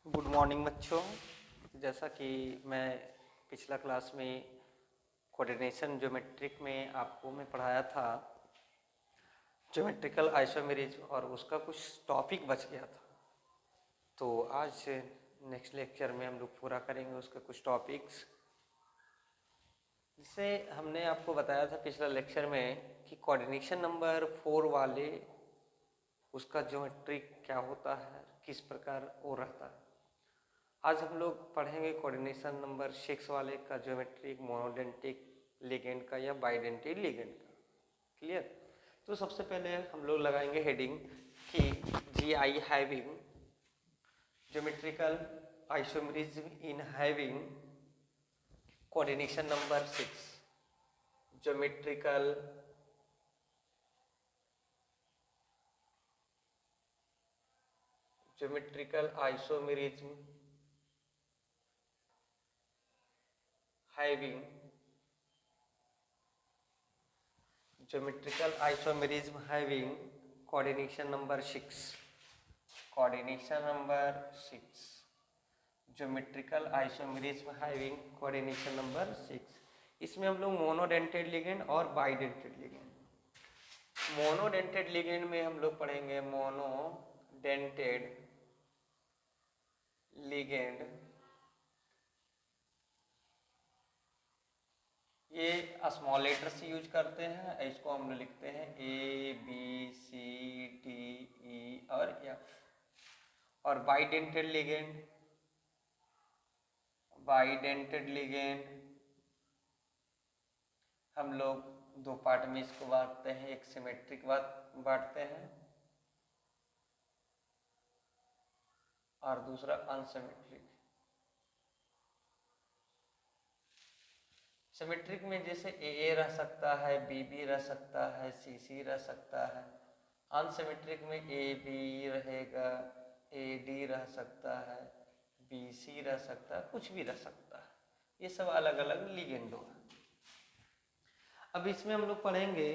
Good morning बच्चों। जैसा कि मैं पिछला क्लास में कोऑर्डिनेशन ज्योमेट्रिक में आपको मैं पढ़ाया था, ज्योमेट्रिकल आइसोमेरिज्म, और उसका कुछ टॉपिक बच गया था। तो आज नेक्स्ट लेक्चर में हम लोग पूरा करेंगे उसके कुछ टॉपिक्स। जिसे हमने आपको बताया था पिछला लेक्चर में कि कोऑर्डिनेशन नंबर 4 वाले उसका ज्योमेट्रिक क्या होता है, किस प्रकार वो रहता है। आज हम लोग पढ़ेंगे कोऑर्डिनेशन नंबर 6 वाले का ज्योमेट्रिक, मोनोडेंटिक लिगेंड का या बाइडेंटिक लिगेंड का। क्लियर? तो सबसे पहले हम लोग लगाएंगे हेडिंग कि जी I having geometrical isomerism in having coordination number 6। Geometrical isomerism having geometrical isomerism having coordination number 6। Coordination number 6 geometrical isomerism having coordination number 6। इसमें हम लोग मोनोडेंटेड लिगेंड और बाइडेंटेड लिगेंड। मोनोडेंटेड लिगेंड में हम लोग पढ़ेंगे मोनोडेंटेड लिगेंड। ये small letter से यूज करते हैं, इसको हम लोग लिखते हैं A B C D E और एफ। और बाइडेंटेड लिगेंड हम लोग दो पार्ट में इसको बांटते हैं, एक सिमेट्रिक बांटते हैं और दूसरा अनसिमेट्रिक। सिमेट्रिक में जैसे ए रह सकता है, बी रह सकता है, सी रह सकता है। अनसिमेट्रिक में ए बी रहेगा, ए डी रह सकता है, बी सी रह सकता है, कुछ भी रह सकता है। ये सब अलग अलग लिगेंडो है। अब इसमें हम लोग पढ़ेंगे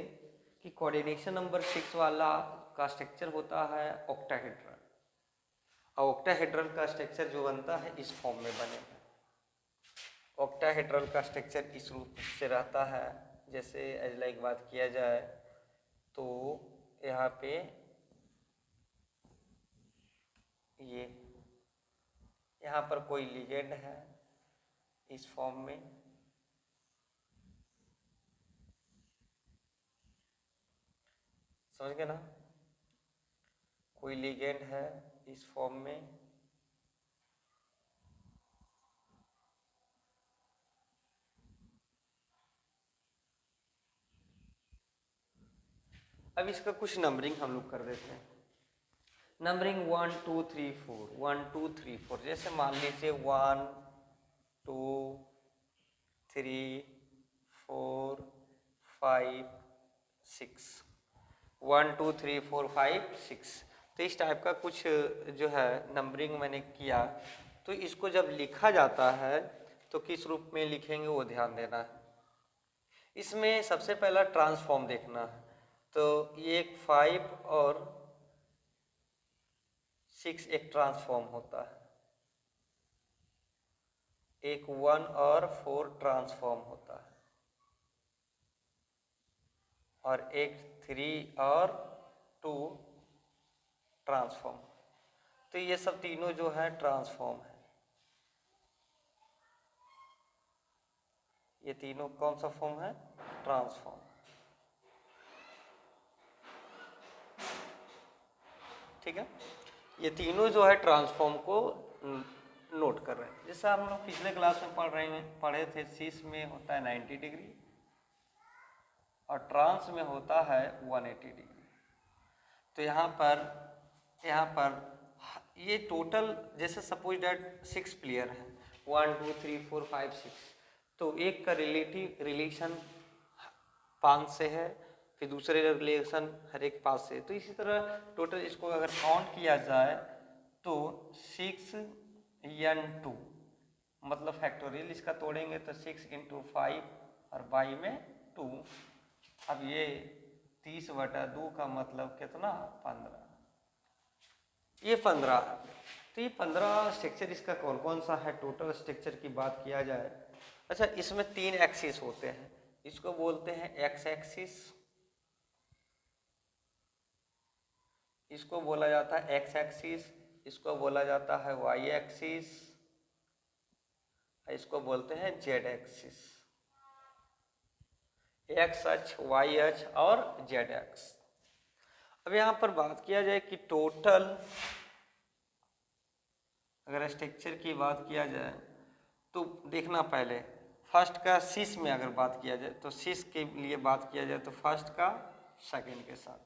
कि कोऑर्डिनेशन नंबर 6 वाला का स्ट्रक्चर होता है ऑक्टाहेड्रल। और ऑक्टाहेड्रल का स्ट्रक्चर जो बनता है इस फॉर्म में बनेगा। ऑक्टाहेड्रल का स्ट्रक्चर इस रूप से रहता है। जैसे एज लाइक बात किया जाए तो यहाँ पे ये यहाँ पर कोई लिगेंड है इस फॉर्म में, समझ गए ना? कोई लिगेंड है इस फॉर्म में, अब इसका कुछ नंबरिंग हम लोग कर देते हैं। नंबरिंग 1 2 3 4, 1 2 3 4। जैसे मान लीजिए 1 2 3 4 5 6, 1 2 3 4 5 6। तो इस टाइप का कुछ जो है नंबरिंग मैंने किया। तो इसको जब लिखा जाता है तो किस रूप में लिखेंगे वो ध्यान देना है। इसमें सबसे पहला ट्रांसफॉर्म देखना है। तो ये एक 5 और 6 एक ट्रांसफॉर्म होता है, एक 1 और 4 ट्रांसफॉर्म होता है, और एक 3 और 2 ट्रांसफॉर्म। तो ये सब तीनों जो है ट्रांसफॉर्म है। ये तीनों कौन सा फॉर्म है? ट्रांसफॉर्म। ठीक है, ये तीनों जो है ट्रांसफॉर्म को नोट कर रहे हैं। जैसे हम लोग पिछले क्लास में पढ़े थे, सीस में होता है 90 डिग्री और ट्रांस में होता है 180 डिग्री। तो यहाँ पर ये टोटल, जैसे सपोज डेट 6 प्लेयर है, 1 2 3 4 5 6, तो एक का रिलेशन 5 से है, फिर दूसरे रिलेशन हर एक 5 से। तो इसी तरह टोटल इसको अगर काउंट किया जाए तो 6 n 2, मतलब फैक्टोरियल इसका तोड़ेंगे तो 6 × 5 और बाई में 2। अब ये 30/2 का मतलब कितना? 15। ये 15 है। तो तो ये 15 स्ट्रक्चर इसका कौन कौन सा है, टोटल स्ट्रक्चर की बात किया जाए। अच्छा, इसमें 3 एक्सिस होते हैं, इसको बोलते हैं एक्स एक्सिस, इसको बोला जाता है एक्स एक्सिस, इसको बोला जाता है वाई एक्सिस, इसको बोलते हैं जेड एक्सिस, एक्स अक्ष, वाई अक्ष और जेड अक्ष। अब यहाँ पर बात किया जाए कि टोटल अगर स्ट्रक्चर की बात किया जाए तो देखना पहले फर्स्ट का शीश में अगर बात किया जाए तो शीश के लिए बात किया जाए तो फर्स्ट का सेकंड के साथ,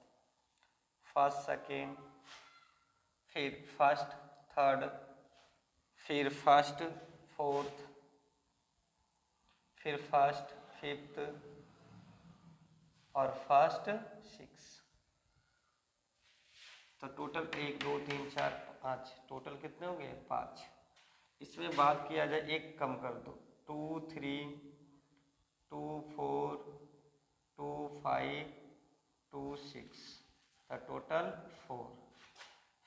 फर्स्ट सेकंड, फिर फर्स्ट थर्ड, फिर फर्स्ट फोर्थ, फिर फर्स्ट फिफ्थ और फर्स्ट सिक्स। तो टोटल 1 2 3 4 5, टोटल कितने हो गए 5। इसमें बात किया जाए एक कम कर दो, 2 3 2 4 2 5 2 6, तो टोटल 4।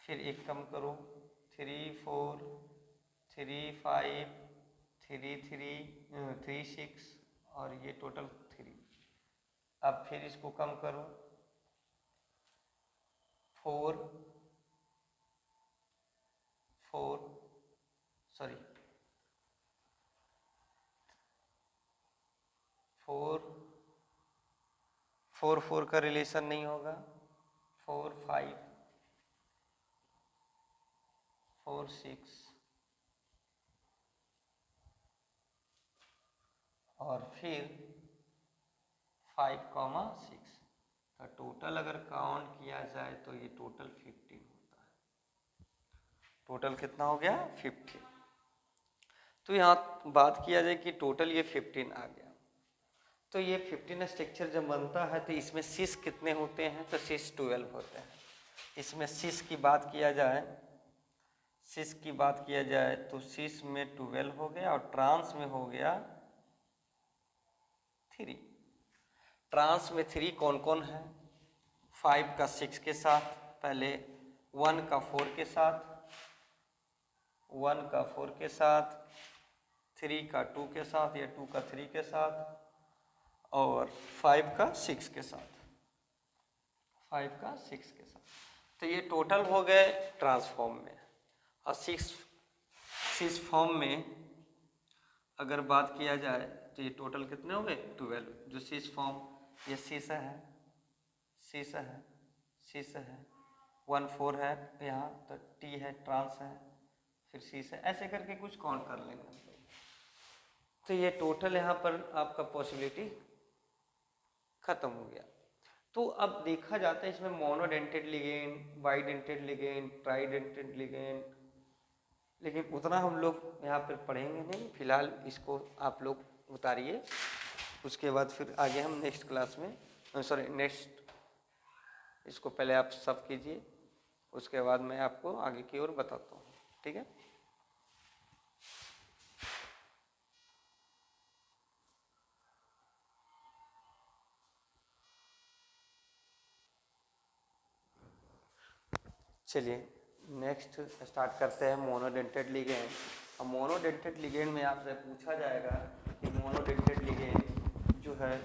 फिर एक कम करो, 3 4 3 5 3 3 6 और ये टोटल 3। अब फिर इसको कम करो, 4 4 का रिलेशन नहीं होगा, 4 5 4 6 और फिर 5 6। तो टोटल अगर काउंट किया जाए तो ये टोटल 15 होता है। टोटल कितना हो गया 15। तो यहाँ बात किया जाए कि टोटल ये 15 आ गया। तो ये 15 स्ट्रक्चर जब बनता है तो इसमें शीश कितने होते हैं, तो शीश 12 होते हैं। इसमें शीश की बात किया जाए, शीश की बात किया जाए तो शीश में 12 हो गया और ट्रांस में हो गया 3। ट्रांस में 3 कौन कौन है, 5 का 6 के साथ, पहले 1 का 4 के साथ, 1 का 4 के साथ, 3 का 2 के साथ या 2 का 3 के साथ और 5 का 6 के साथ, 5 का 6 के साथ। तो ये टोटल हो गए ट्रांसफॉर्म में। और 6 फॉर्म में अगर बात किया जाए तो ये टोटल कितने हो गए 12। जो 6 फॉर्म, ये शीशा है, शीशा है, शीशा है, 1 4 है यहाँ, तो टी है, ट्रांस है, फिर शीशा, ऐसे करके कुछ काउंट कर लेंगे। तो ये टोटल यहाँ पर आपका पॉसिबिलिटी खत्म हो गया। तो अब देखा जाता है इसमें monodentate ligand, bidentate ligand, ट्राइडेंटेड ligand, लेकिन उतना हम लोग यहाँ पर पढ़ेंगे नहीं, फिलहाल इसको आप लोग उतारिए। उसके बाद फिर आगे हम नेक्स्ट क्लास में, सॉरी नेक्स्ट, इसको पहले आप सब कीजिए, उसके बाद मैं आपको आगे की ओर बताता हूँ, ठीक है। चलिए नेक्स्ट स्टार्ट करते हैं मोनोडेंटेड लिगेंड। अब मोनोडेंटेड लिगेंड में आपसे पूछा जाएगा कि मोनोडेंटेड लिगेंड जो है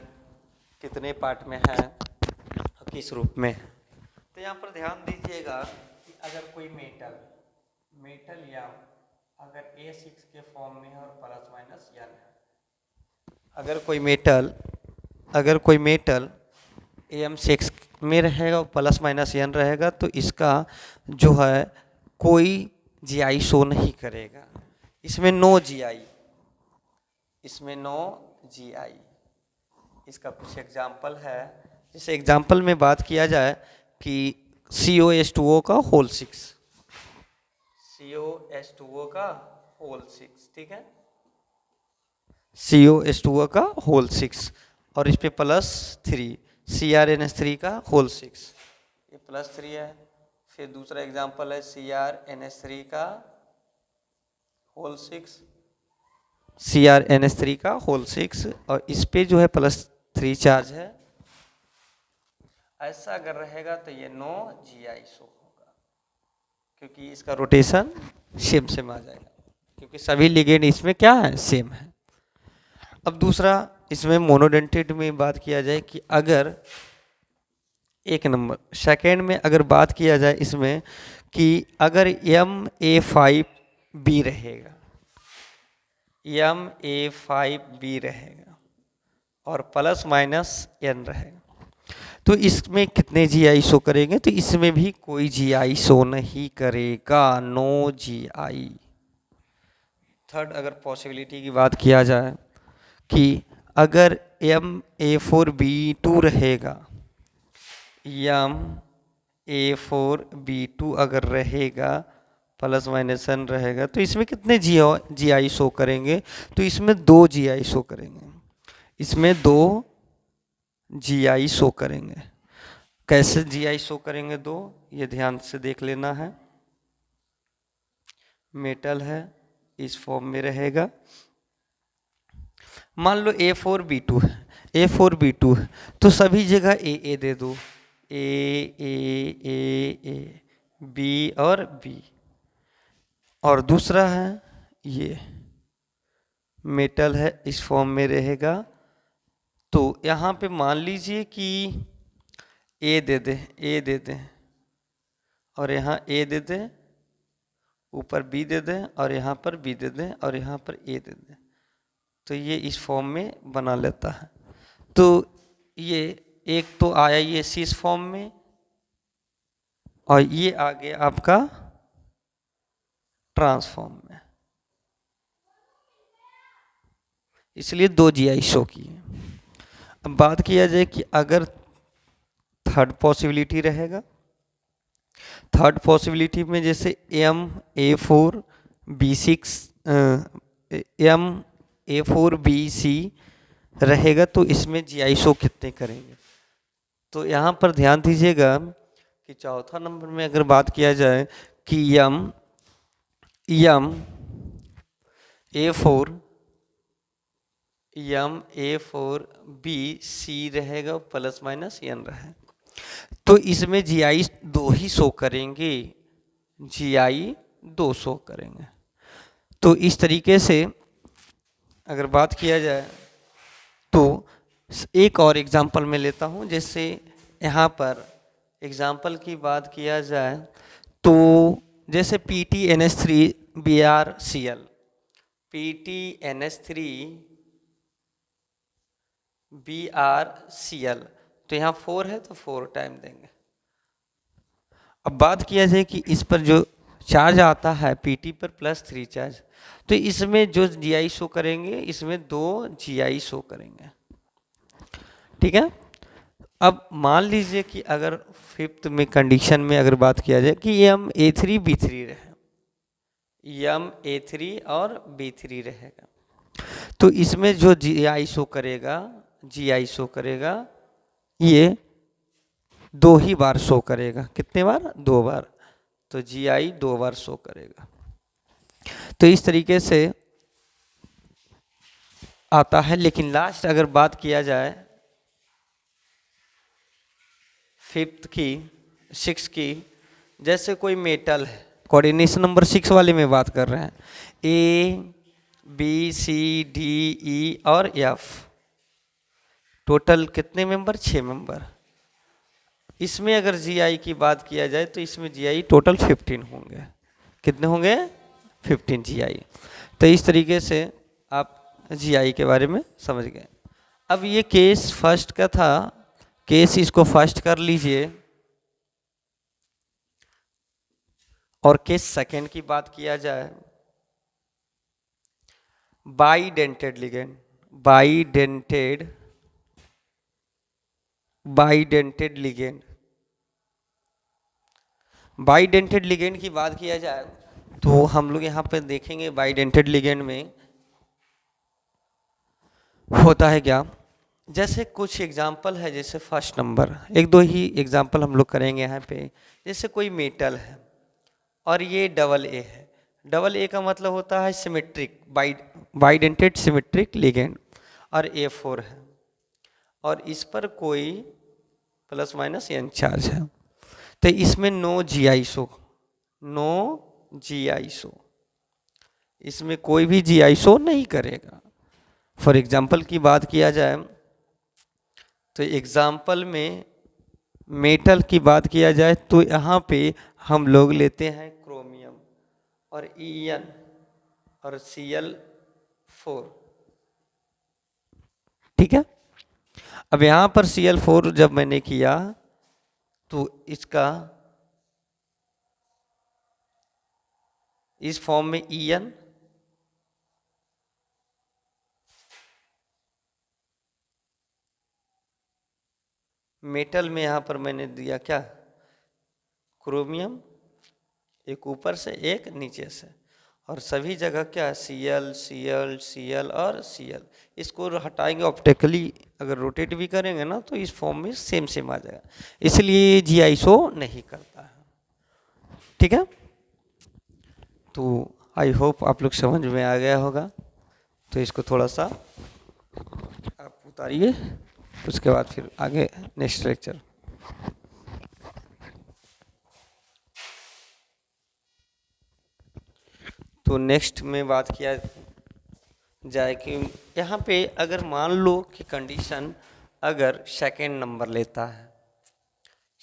कितने पार्ट में है और किस रूप में। तो यहाँ पर ध्यान दीजिएगा कि अगर कोई मेटल या अगर A6 के फॉर्म में है और प्लस माइनस n है, अगर कोई मेटल AM6 में रहेगा और प्लस माइनस n रहेगा तो इसका जो है कोई GI शो नहीं करेगा, इसमें नो GI, इसमें नो GI। इसका कुछ एग्जाम्पल है, जैसे एग्जाम्पल में बात किया जाए कि COH2O का होल 6, COH2O का होल 6, ठीक है, COH2O का होल 6 और इस पे +3, CrNH3 का होल 6, ये +3 है। फिर दूसरा एग्जाम्पल है CrNH3 का होल 6, CrNH3 का होल 6 और इस पे जो है +3 चार्ज है। ऐसा अगर रहेगा तो ये नो GI शो होगा, क्योंकि इसका रोटेशन सेम सेम आ जाएगा, क्योंकि सभी लिगेंड इसमें क्या है, सेम है। अब दूसरा इसमें मोनोडेंटेट में बात किया जाए कि अगर एक नंबर सेकेंड में अगर बात किया जाए इसमें कि अगर MA5B रहेगा, MA5B रहेगा और प्लस माइनस N रहेगा, तो इसमें कितने GI शो करेंगे, तो इसमें भी कोई GI शो नहीं करेगा, नो GI। थर्ड अगर पॉसिबिलिटी की बात किया जाए कि अगर MA4B2 रहेगा, MA4B2 अगर रहेगा प्लस माइनस N रहेगा, तो इसमें कितने GI शो करेंगे, तो इसमें 2 GI शो करेंगे, इसमें 2 GI शो करेंगे। कैसे GI शो करेंगे 2, ये ध्यान से देख लेना है। मेटल है, इस फॉर्म में रहेगा। मान लो A4B2 है, A4B2 है, तो सभी जगह AA दे दो, A B और B। और दूसरा है ये मेटल है, इस फॉर्म में रहेगा, तो यहाँ पे मान लीजिए कि A दे दें और यहाँ A दे दें, ऊपर B दे दें और यहाँ पर B दे दें और यहाँ पर A दे दें, तो ये इस फॉर्म में बना लेता है। तो ये एक तो आया ये इस फॉर्म में और ये आ गया आपका ट्रांसफॉर्म में, इसलिए 2 GI शो किए। अब बात किया जाए कि अगर थर्ड पॉसिबिलिटी रहेगा, थर्ड पॉसिबिलिटी में जैसे MA4B6 रहेगा, तो इसमें GI शो कितने करेंगे, तो यहाँ पर ध्यान दीजिएगा कि चौथा नंबर में अगर बात किया जाए कि MA4B C रहेगा प्लस माइनस N रहेगा, तो इसमें GI 2 ही शो करेंगे, GI 2 शो करेंगे। तो इस तरीके से अगर बात किया जाए तो एक और एग्जांपल मैं लेता हूं, जैसे यहाँ पर एग्जांपल की बात किया जाए तो जैसे PTNS3BrCl, PTNS3BrCl, तो यहाँ 4 है तो 4 टाइम देंगे। अब बात किया जाए कि इस पर जो चार्ज आता है PT पर +3 चार्ज, तो इसमें जो GI शो करेंगे इसमें 2 GI शो करेंगे, ठीक है। अब मान लीजिए कि अगर फिफ्थ में कंडीशन में अगर बात किया जाए कि MA3B3 रहे, MA3 और B3 रहेगा, तो इसमें जो GI शो करेगा ये 2 ही बार शो करेगा, कितने बार, 2 बार, तो GI 2 बार शो करेगा। तो इस तरीके से आता है। लेकिन लास्ट अगर बात किया जाए फिफ्थ की, 6 की, जैसे कोई मेटल है, कोऑर्डिनेशन नंबर 6 वाले में बात कर रहे हैं, ABCDE और F, टोटल कितने मेंबर, 6 मेंबर। इसमें अगर GI की बात किया जाए तो इसमें GI टोटल 15 होंगे, कितने होंगे, 15 GI। तो इस तरीके से आप GI के बारे में समझ गए। अब ये केस फर्स्ट का था, केस इसको फर्स्ट कर लीजिए। और केस सेकेंड की बात किया जाए, बाइडेंटेड लिगेंड, बाइडेंटेड लिगेंड की बात किया जाए तो हम लोग यहाँ पे देखेंगे बाइडेंटेड लिगेंड में होता है क्या। जैसे कुछ एग्जाम्पल है, जैसे फर्स्ट नंबर, एक दो ही एग्जाम्पल हम लोग करेंगे यहाँ पे। जैसे कोई मेटल है और ये AA है, AA का मतलब होता है सिमेट्रिक, बाइडेंटेड सिमेट्रिक लिगेंड, और A4 है और इस पर कोई +- N चार्ज है, तो इसमें no GI show GI show, इसमें कोई भी GI शो नहीं करेगा। फॉर एग्जाम्पल की बात किया जाए तो एग्जाम्पल में मेटल की बात किया जाए तो यहाँ पे हम लोग लेते हैं क्रोमियम और EN और Cl4, ठीक है। अब यहाँ पर Cl4 जब मैंने किया तो इसका इस फॉर्म में EN मेटल में यहाँ पर मैंने दिया क्या, क्रोमियम, एक ऊपर से एक नीचे से, और सभी जगह क्या Cl Cl Cl और Cl। इसको हटाएंगे ऑप्टिकली, अगर रोटेट भी करेंगे ना तो इस फॉर्म में सेम सेम आ जाएगा, इसलिए GI शो नहीं करता है, ठीक है। तो आई होप आप लोग समझ में आ गया होगा। तो इसको थोड़ा सा आप उतारिए, उसके बाद फिर आगे नेक्स्ट लेक्चर। तो नेक्स्ट में बात किया जाए कि यहाँ पे अगर मान लो कि कंडीशन अगर सेकेंड नंबर लेता है,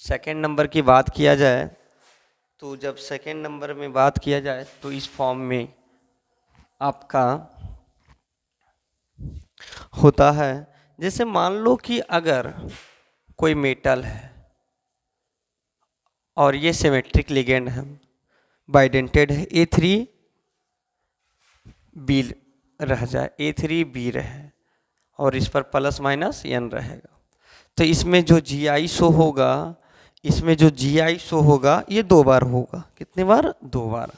सेकेंड नंबर की बात किया जाए तो जब सेकेंड नंबर में बात किया जाए तो इस फॉर्म में आपका होता है, जैसे मान लो कि अगर कोई मेटल है और ये सिमेट्रिक लिगेंड है, बाइडेंटेड है, A3B रह जाए, A3B रहे और इस पर प्लस माइनस N रहेगा, तो इसमें जो GI शो होगा, इसमें जो GI शो होगा ये 2 बार होगा। कितने बार? 2 बार।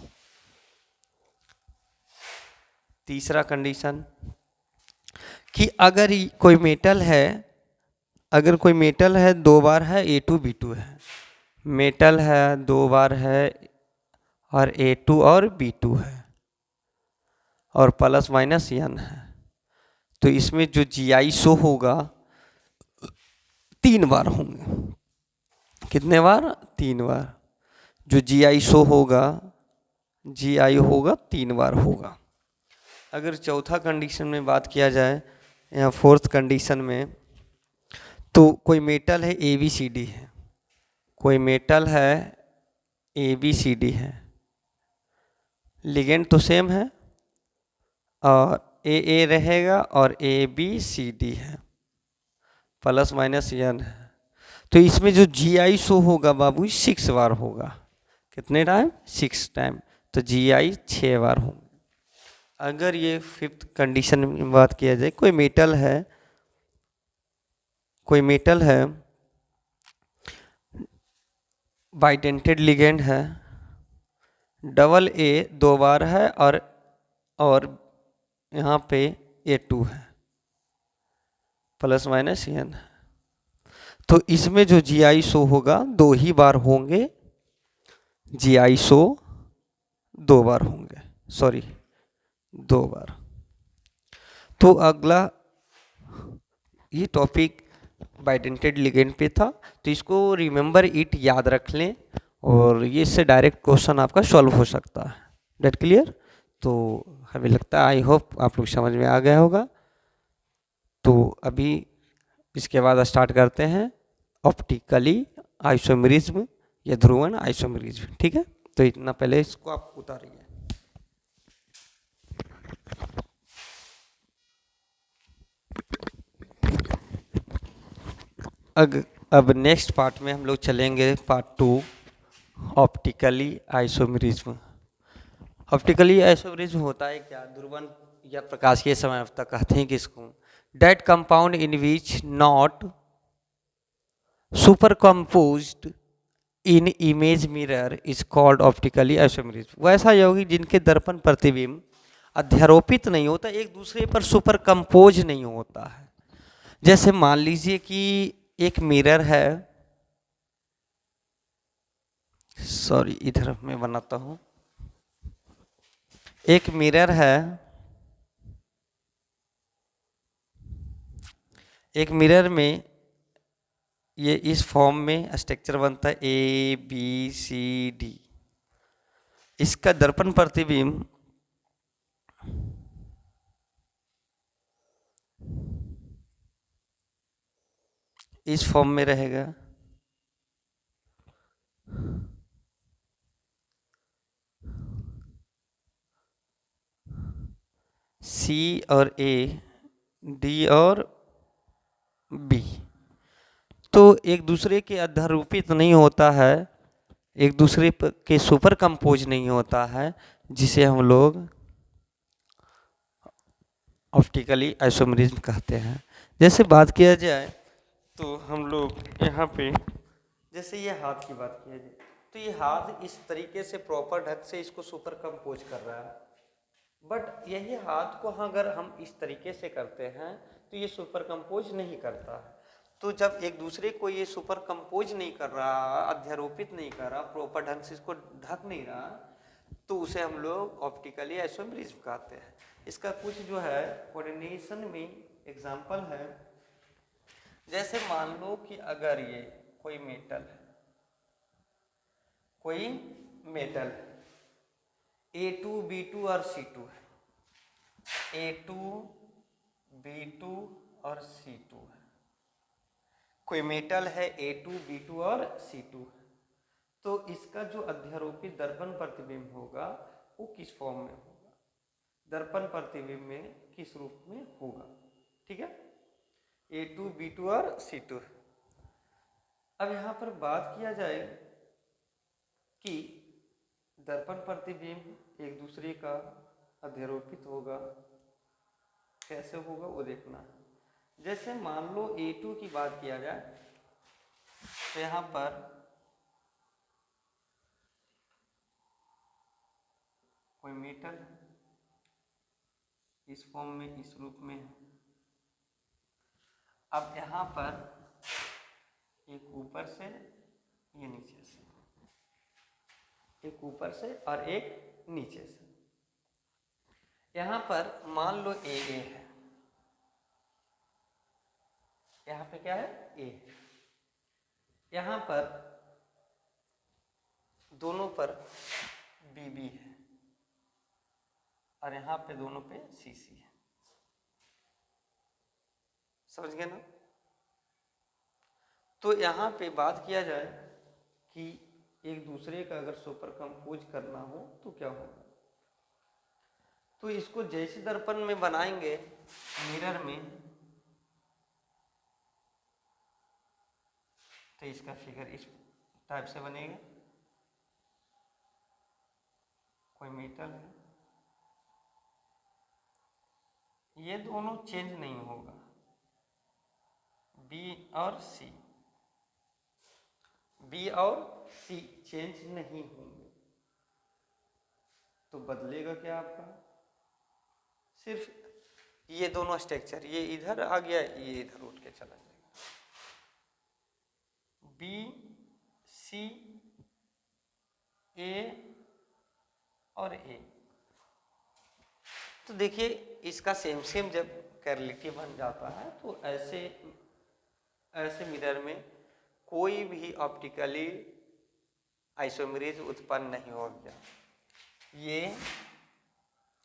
तीसरा कंडीशन कि अगर कोई मेटल है, अगर कोई मेटल है 2 बार है, A2B2 है, मेटल है 2 बार है और A2 और B2 है और प्लस माइनस N है, तो इसमें जो GI शो होगा 3 बार होंगे। कितने बार? 3 बार। जो GI शो होगा, GI होगा 3 बार होगा। अगर चौथा कंडीशन में बात किया जाए या फोर्थ कंडीशन में, तो कोई मेटल है ABCD है, कोई मेटल है ABCD है, लिगेंड तो सेम है और AA रहेगा और ABCD है, प्लस माइनस N है, तो इसमें जो GI शो होगा बाबू 6 बार होगा। कितने टाइम? 6 टाइम, तो GI 6 बार होंगे। अगर ये फिफ्थ कंडीशन में बात किया जाए, कोई मेटल है, कोई मेटल है बाइडेंटेड लिगेंड है, डबल A 2 बार है और यहाँ पे A2 है, प्लस माइनस N है, तो इसमें जो GI शो होगा 2 ही बार होंगे, GI शो 2 बार होंगे, सॉरी 2 बार। तो अगला ये टॉपिक बाइडेंटेड लिगेंड पे था, तो इसको रिमेंबर इट याद रख लें और ये इससे डायरेक्ट क्वेश्चन आपका सॉल्व हो सकता है। That clear? तो हमें लगता है, आई होप आप लोग समझ में आ गया होगा। तो अभी इसके बाद स्टार्ट करते हैं ऑप्टिकली आइसोमेरिज्म या ध्रुवण आइसोमेरिज्म, ठीक है। तो इतना पहले इसको आप उतारिए। अब नेक्स्ट पार्ट में हम लोग चलेंगे, part 2, optically isomerism. Optically isomerism होता है क्या? ध्रुवण या प्रकाशीय समानता कहते हैं किसको? That compound in which not super composed in image mirror is called optically isomerism. वैसा यौगिक जिनके दर्पण प्रतिबिंब अध्यारोपित नहीं होता, एक दूसरे पर सुपर कंपोज नहीं होता है। जैसे मान लीजिए कि एक मिरर है, सॉरी इधर मैं बनाता हूं, एक मिरर है, एक मिरर में ये इस फॉर्म में स्ट्रक्चर बनता है ABCD। इसका दर्पण प्रतिबिंब इस फॉर्म में रहेगा। C और A, D और B तो एक दूसरे के अध्यारोपित नहीं होता है, एक दूसरे के सुपर कंपोज नहीं होता है, जिसे हम लोग ऑप्टिकली आइसोमेरिज्म कहते हैं। जैसे बात किया जाए तो हम लोग यहाँ पे जैसे ये हाथ की बात किया जाए तो ये हाथ इस तरीके से प्रॉपर ढंग से इसको सुपर कंपोज कर रहा है, बट यही हाथ को अगर हम इस तरीके से करते हैं तो ये सुपर कंपोज नहीं करता है। तो जब एक दूसरे को ये सुपर कंपोज नहीं कर रहा, अध्यारोपित नहीं कर रहा, प्रॉपर ढंग से इसको ढक नहीं रहा, तो उसे हम लोग ऑप्टिकली आइसोमेरिज्म कहते हैं। इसका कुछ जो है कोऑर्डिनेशन में एग्जांपल है। जैसे मान लो कि अगर ये कोई मेटल है, कोई मेटल है, A2, B2 और C2 है, A2, B2 और C2 है। कोई मेटल है A2, B2 और C2 है, तो इसका जो अध्यारोपित दर्पण प्रतिबिंब होगा वो किस फॉर्म में होगा, दर्पण प्रतिबिंब में किस रूप में होगा। ठीक है, A2, B2 और C2। अब यहाँ पर बात किया जाए कि दर्पण प्रतिबिंब एक दूसरे का अध्यारोपित होगा, कैसे होगा वो देखना है। जैसे मान लो A2 की बात किया जाए तो यहाँ पर कोई मेटल है, इस फॉर्म में, इस रूप में है। अब यहाँ पर एक ऊपर से, ये नीचे से, एक ऊपर से और एक नीचे से। यहाँ पर मान लो ए है, यहाँ पे क्या है, ए है। यहाँ पर दोनों पर BB है और यहाँ पे दोनों पे CC है। समझ गए ना। तो यहाँ पे बात किया जाए कि एक दूसरे का अगर सुपर कंपोज करना हो तो क्या होगा, तो इसको जैसे दर्पण में बनाएंगे मिरर में, तो इसका फिगर इस टाइप से बनेगा। कोई मेटल है, ये दोनों चेंज नहीं होगा, B और C, B और C चेंज नहीं होंगे। तो बदलेगा क्या आपका, सिर्फ ये दोनों स्ट्रक्चर, ये इधर आ गया, ये इधर उठ के चला जाएगा। B, C, A और A। तो देखिए इसका सेम सेम जब कैरेलिटी बन जाता है तो ऐसे मिरर में कोई भी ऑप्टिकली आइसोमेरिज्म उत्पन्न नहीं हो गया। ये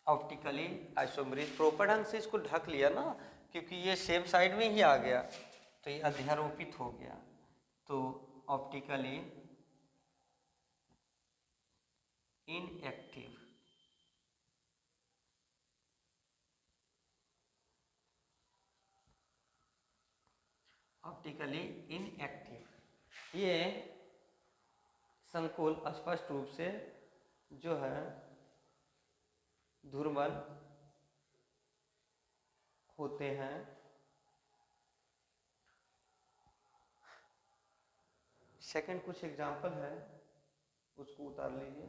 ऑप्टिकली आइसोमेरिज्म प्रॉपर ढंग से इसको ढक लिया ना, क्योंकि ये सेम साइड में ही आ गया तो ये अध्यारोपित हो गया, तो ऑप्टिकली इनएक्टिव। ऑप्टिकली इनएक्टिव, ये संकुल स्पष्ट रूप से जो है ध्रुवन होते हैं। सेकंड कुछ एग्जांपल है उसको उतार लीजिए।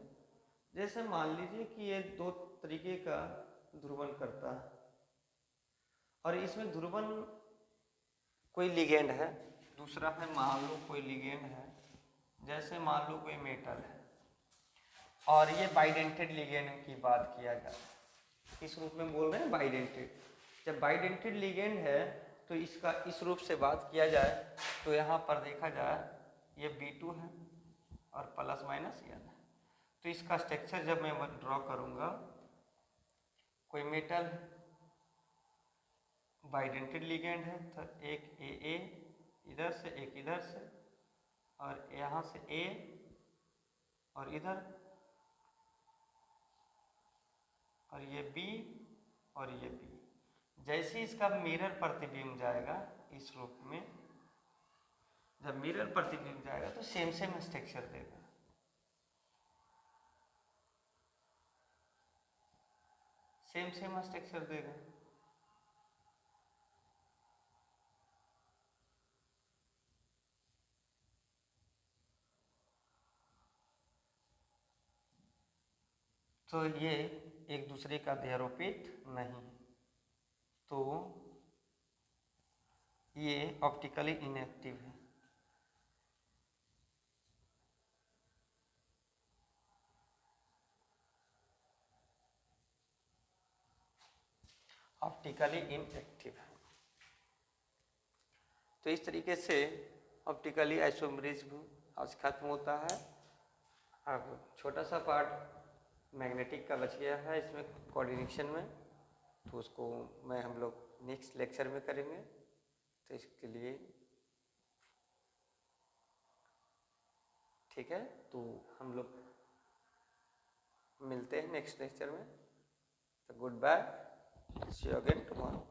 जैसे मान लीजिए कि ये दो तरीके का ध्रुवन करता है और इसमें ध्रुवन कोई लिगेंड है, दूसरा है मान लो कोई लिगेंड है, जैसे मान लो कोई मेटल है और ये बाइडेंटेड लिगेंड की बात किया जाए, किस रूप में बोल रहे हैं, बाइडेंटेड। जब बाइडेंटेड लिगेंड है तो इसका इस रूप से बात किया जाए तो यहाँ पर देखा जाए ये B2 है और प्लस माइनस ये है, तो तो इसका स्ट्रक्चर जब मैं ड्रॉ करूँगा, कोई मेटल बाइडेंटेड लिगेंड है तो एक ए इधर से, एक इधर से, और यहाँ से ए और इधर, और ये बी और ये बी। जैसे इसका मिरर प्रतिबिंब जाएगा इस रूप में, जब मिरर प्रतिबिंब जाएगा तो सेम स्ट्रक्चर देगा। सेम स्ट्रक्चर देगा। तो ये एक दूसरे का देहारोपित नहीं, तो ये ऑप्टिकली इनएक्टिव है। ऑप्टिकली इनएक्टिव है। तो इस तरीके से ऑप्टिकली आइसोमरिज्म आज खत्म होता है। अब छोटा सा पार्ट मैग्नेटिक का बच गया है इसमें कोऑर्डिनेशन में, तो उसको हम लोग नेक्स्ट लेक्चर में करेंगे। तो इसके लिए ठीक है, तो हम लोग मिलते हैं नेक्स्ट लेक्चर में। तो goodbye, see you again tomorrow.